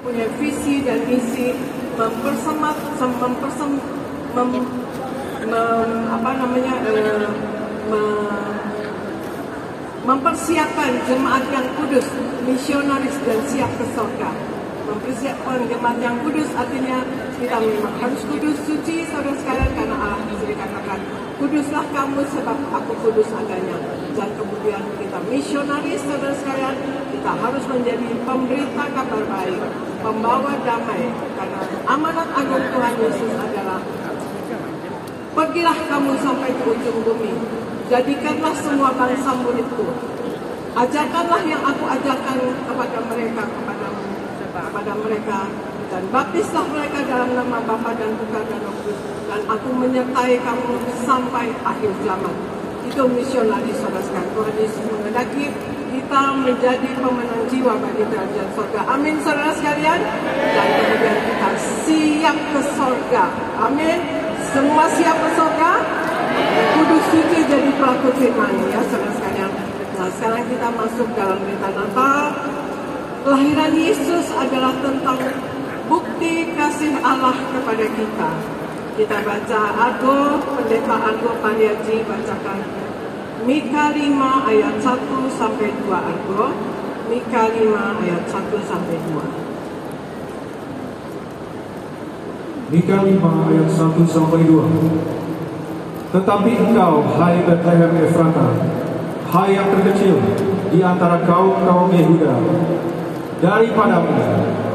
punya visi dan misi mempersiapkan jemaat yang kudus, misionaris dan siap ke surga. Mempersiapkan jemaat yang kudus artinya kita memang harus kudus, suci, saudara sekalian, karena Allah sendiri katakan, kuduslah kamu sebab aku kudus adanya. Dan kemudian kita misionaris, saudara sekalian, kita harus menjadi pemberita kabar baik, pembawa damai, karena amanat agung Tuhan Yesus adalah, pergilah kamu sampai ke ujung bumi, jadikanlah semua bangsa muridku, ajarkanlah yang aku ajarkan kepada mereka, dan baptislah mereka dalam nama Bapa dan Putra dan Roh Kudus, dan aku menyertai kamu sampai akhir zaman. Itu misionaris, saudara sekalian. Tuhan Yesus menghendaki kita menjadi pemenang jiwa bagi kerajaan surga. Amin, saudara sekalian. Dan kemudian kita siap ke surga. Amin. Semua siap ke surga. Kudus suci jadi pelaku firman, ya saudara sekalian. Nah, sekarang kita masuk dalam berita Natal. Kelahiran Yesus adalah tentang bukti kasih Allah kepada kita. Kita baca Argo, Pendeta Argo Pariaji bacakan Mika 5 ayat 1 sampai 2 Argo. Mika 5 ayat 1 sampai 2. Mika 5 ayat 1 sampai 2. Tetapi engkau, hai Bethlehem Efrata, hai yang terkecil di antara kaum-kaum Yehuda, daripadamu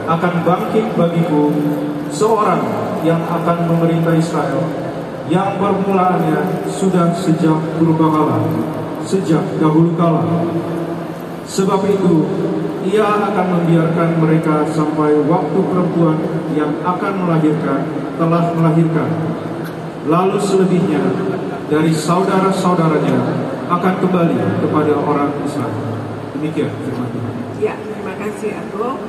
akan bangkit bagiku seorang yang akan memerintah Israel, yang permulaannya sudah sejak purbakala, sejak dahulu kala. Sebab itu ia akan membiarkan mereka sampai waktu perempuan yang akan melahirkan telah melahirkan. Lalu selebihnya dari saudara-saudaranya akan kembali kepada orang Israel. Demikian firman Tuhan. Ya, terima kasih Argo.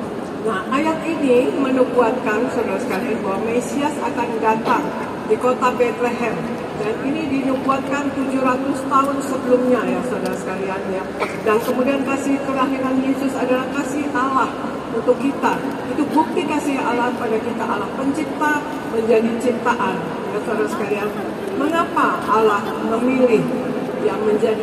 Nah, ayat ini menubuatkan, saudara sekalian, bahwa Mesias akan datang di kota Bethlehem. Dan ini dinubuatkan 700 tahun sebelumnya, ya saudara sekalian, ya. Dan kemudian kasih kelahiran Yesus adalah kasih Allah untuk kita. Itu bukti kasih Allah pada kita. Allah pencipta menjadi ciptaan, ya saudara sekalian. Mengapa Allah memilih yang menjadi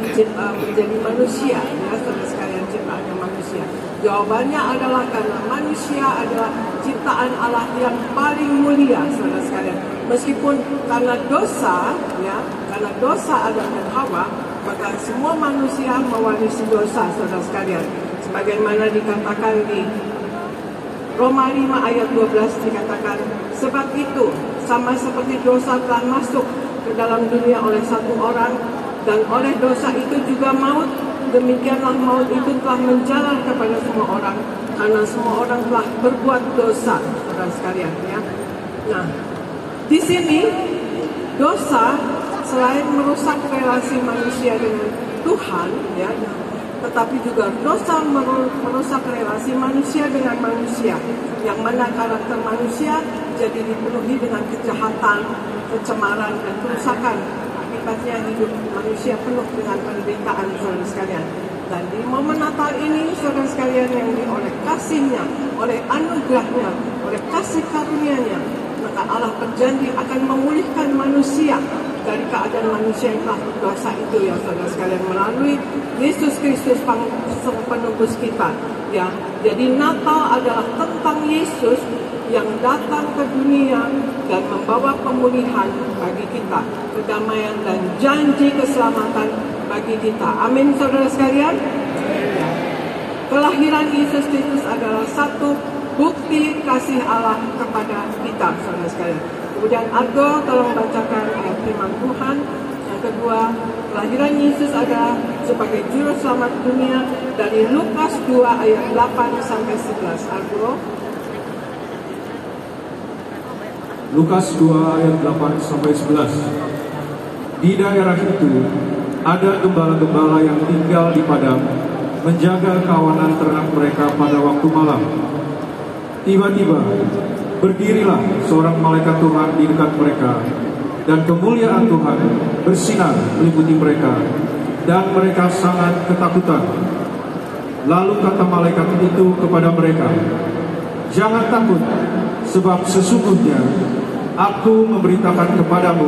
manusia, ya saudara sekalian, ciptaannya manusia? Jawabannya adalah karena manusia adalah ciptaan Allah yang paling mulia, saudara sekalian. Meskipun karena dosa, ya, karena dosa Adam dan Hawa, maka semua manusia mewarisi dosa, saudara sekalian. Sebagaimana dikatakan di Roma 5 ayat 12 dikatakan, sebab itu sama seperti dosa telah masuk ke dalam dunia oleh satu orang, dan oleh dosa itu juga maut, demikianlah maut itu telah menjalar kepada semua orang, karena semua orang telah berbuat dosa, saudara sekalian, ya. Nah, di sini dosa selain merusak relasi manusia dengan Tuhan, ya, tetapi juga dosa merusak relasi manusia dengan manusia, yang mana karakter manusia jadi dipenuhi dengan kejahatan, kecemaran, dan kerusakan. Akibatnya hidup manusia penuh dengan penderitaan, saudara sekalian. Dan di momen Natal ini, saudara sekalian, yang oleh kasih-Nya, oleh anugerah-Nya, oleh kasih karunia-Nya, maka Allah berjanji akan memulihkan manusia dari keadaan manusia yang telah berdosa itu, ya saudara sekalian, melalui Yesus Kristus penebus kita, ya. Jadi Natal adalah tentang Yesus yang datang ke dunia dan membawa pemulihan bagi kita, kedamaian dan janji keselamatan bagi kita. Amin, saudara sekalian. Ya. Kelahiran Yesus Kristus adalah satu bukti kasih Allah kepada kita, saudara sekalian. Kemudian Argo, tolong bacakan ayat firman Tuhan. Yang kedua, kelahiran Yesus adalah sebagai juru selamat dunia dari Lukas 2 ayat 8 sampai 11. Argo. Lukas 2 ayat 8 sampai 11. Di daerah itu ada gembala-gembala yang tinggal di padang, menjaga kawanan ternak mereka pada waktu malam. Tiba-tiba berdirilah seorang malaikat Tuhan di dekat mereka, dan kemuliaan Tuhan bersinar meliputi mereka, dan mereka sangat ketakutan. Lalu kata malaikat itu kepada mereka, Jangan takut, sebab sesungguhnya aku memberitakan kepadamu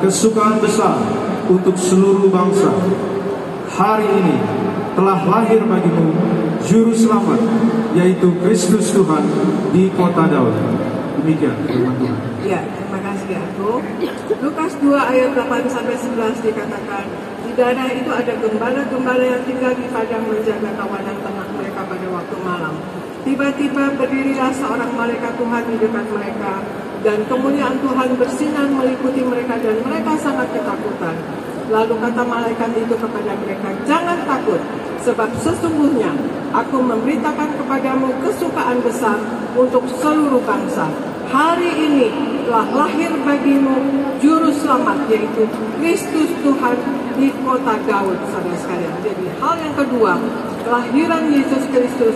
kesukaan besar untuk seluruh bangsa. Hari ini telah lahir bagimu Juru Selamat, yaitu Kristus Tuhan di kota Daud. Demikian firman Tuhan. Ya, terima kasih aku. Lukas 2 ayat 8-11 dikatakan, di daerah itu ada gembala-gembala yang tinggal di padang menjaga kawanan ternak mereka pada waktu malam. Tiba-tiba berdirilah seorang malaikat Tuhan di dekat mereka, dan kemuliaan Tuhan bersinar meliputi mereka dan mereka sangat ketakutan. Lalu kata malaikat itu kepada mereka, jangan takut, sebab sesungguhnya aku memberitakan kepadamu kesukaan besar untuk seluruh bangsa. Hari ini telah lahir bagimu Juru Selamat, yaitu Kristus Tuhan di kota Daud, saudara sekalian. Jadi hal yang kedua, kelahiran Yesus Kristus